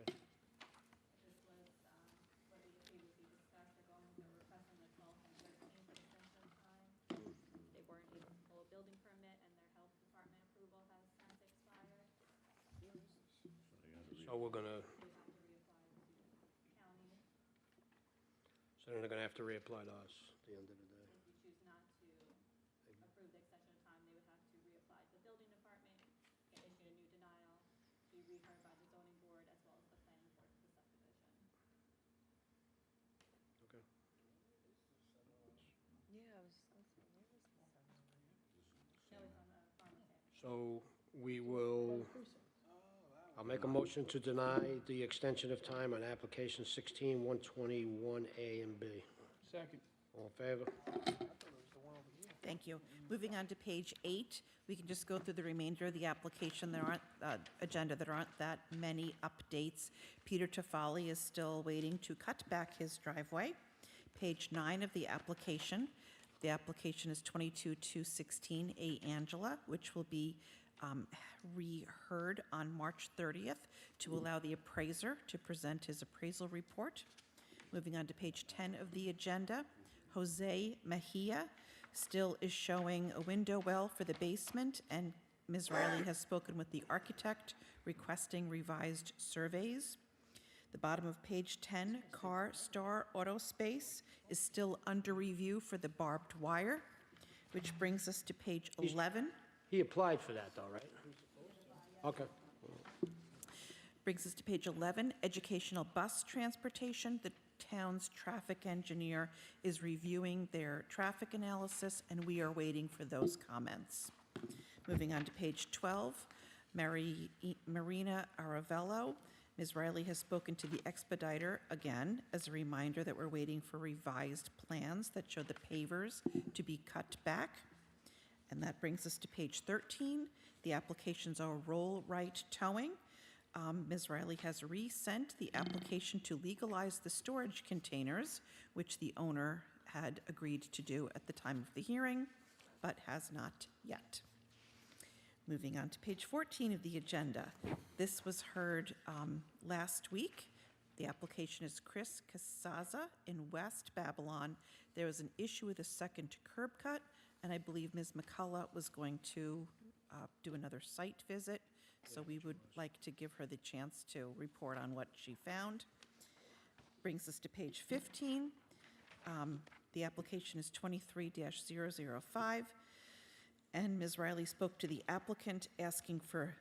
This was what we previously discussed, they're requesting the 12th and 13th extension of time. They weren't able to pull a building permit and their health department approval has since expired. So we're gonna, They have to reapply to the county. so then they're gonna have to reapply to us at the end of the day. If you choose not to approve the extension of time, they would have to reapply to the building department, get issued a new denial, be reheard by the zoning board as well as the planning board for the subdivision. Okay. No, it's on the pharmacy. So we will, I'll make a motion to deny the extension of time on application 16-121A and B. Second. All in favor? Thank you. Moving on to page 8, we can just go through the remainder of the application. There aren't, agenda, there aren't that many updates. Peter Tafali is still waiting to cut back his driveway. Page 9 of the application is 22-216 A Angela, which will be reheard on March 30th to allow the appraiser to present his appraisal report. Moving on to page 10 of the agenda, Jose Mejia still is showing a window well for the basement, and Ms. Riley has spoken with the architect requesting revised surveys. The bottom of page 10, Car Star Auto Space is still under review for the barbed wire, which brings us to page 11. He applied for that though, right? Okay. Brings us to page 11, educational bus transportation. The town's traffic engineer is reviewing their traffic analysis, and we are waiting for those comments. Moving on to page 12, Marina Aravello. Ms. Riley has spoken to the expediter again as a reminder that we're waiting for revised plans that show the pavers to be cut back. And that brings us to page 13. The applications are Roll Right Towing. Ms. Riley has resent the application to legalize the storage containers, which the owner had agreed to do at the time of the hearing, but has not yet. Moving on to page 14 of the agenda. This was heard last week. The application is Chris Casaza in West Babylon. There was an issue with a second curb cut, and I believe Ms. McCullough was going to do another site visit, so we would like to give her the chance to report on what she found. Brings us to page 15. The application is 23-005, and Ms. Riley spoke to the applicant asking for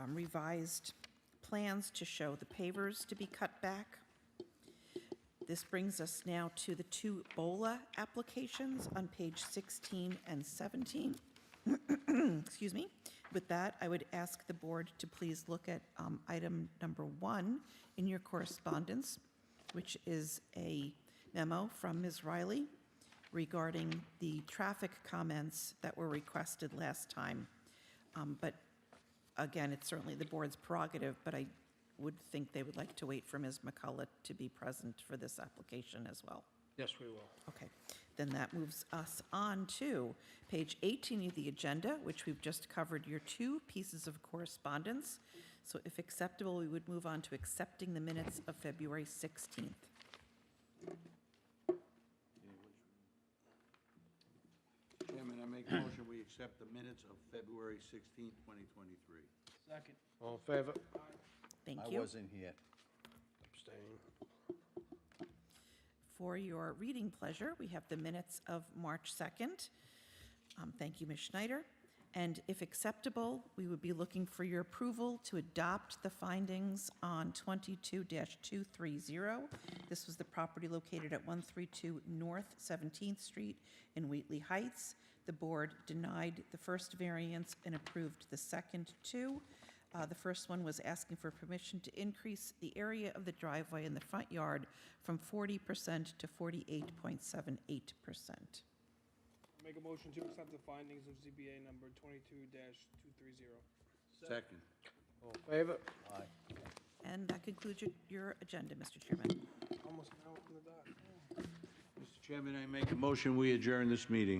revised plans to show the pavers to be cut back. This brings us now to the two BOLA applications on page 16 and 17. Excuse me. With that, I would ask the board to please look at item number 1 in your correspondence, which is a memo from Ms. Riley regarding the traffic comments that were requested last time. But again, it's certainly the board's prerogative, but I would think they would like to wait for Ms. McCullough to be present for this application as well. Yes, we will. Okay, then that moves us on to page 18 of the agenda, which we've just covered your 2 pieces of correspondence. So if acceptable, we would move on to accepting the minutes of February 16th. make a motion, we accept the minutes of February 16, 2023. Second. All in favor? Thank I you. wasn't here. Abstain. For your reading pleasure, we have the minutes of March 2nd. Thank you, Ms. Schneider. And if acceptable, we would be looking for your approval to adopt the findings on 22-230. This was the property located at 132 North 17th Street in Wheatley Heights. The board denied the first variance and approved the second two. The first one was asking for permission to increase the area of the driveway in the front yard from 40% to 48.78%. Make a motion to accept the findings of ZBA number 22-230. Second. All in favor? Aye. And that concludes your agenda, Mr. Chairman. Almost an hour from the dot. Mr. Chairman, I make a motion, we adjourn this meeting.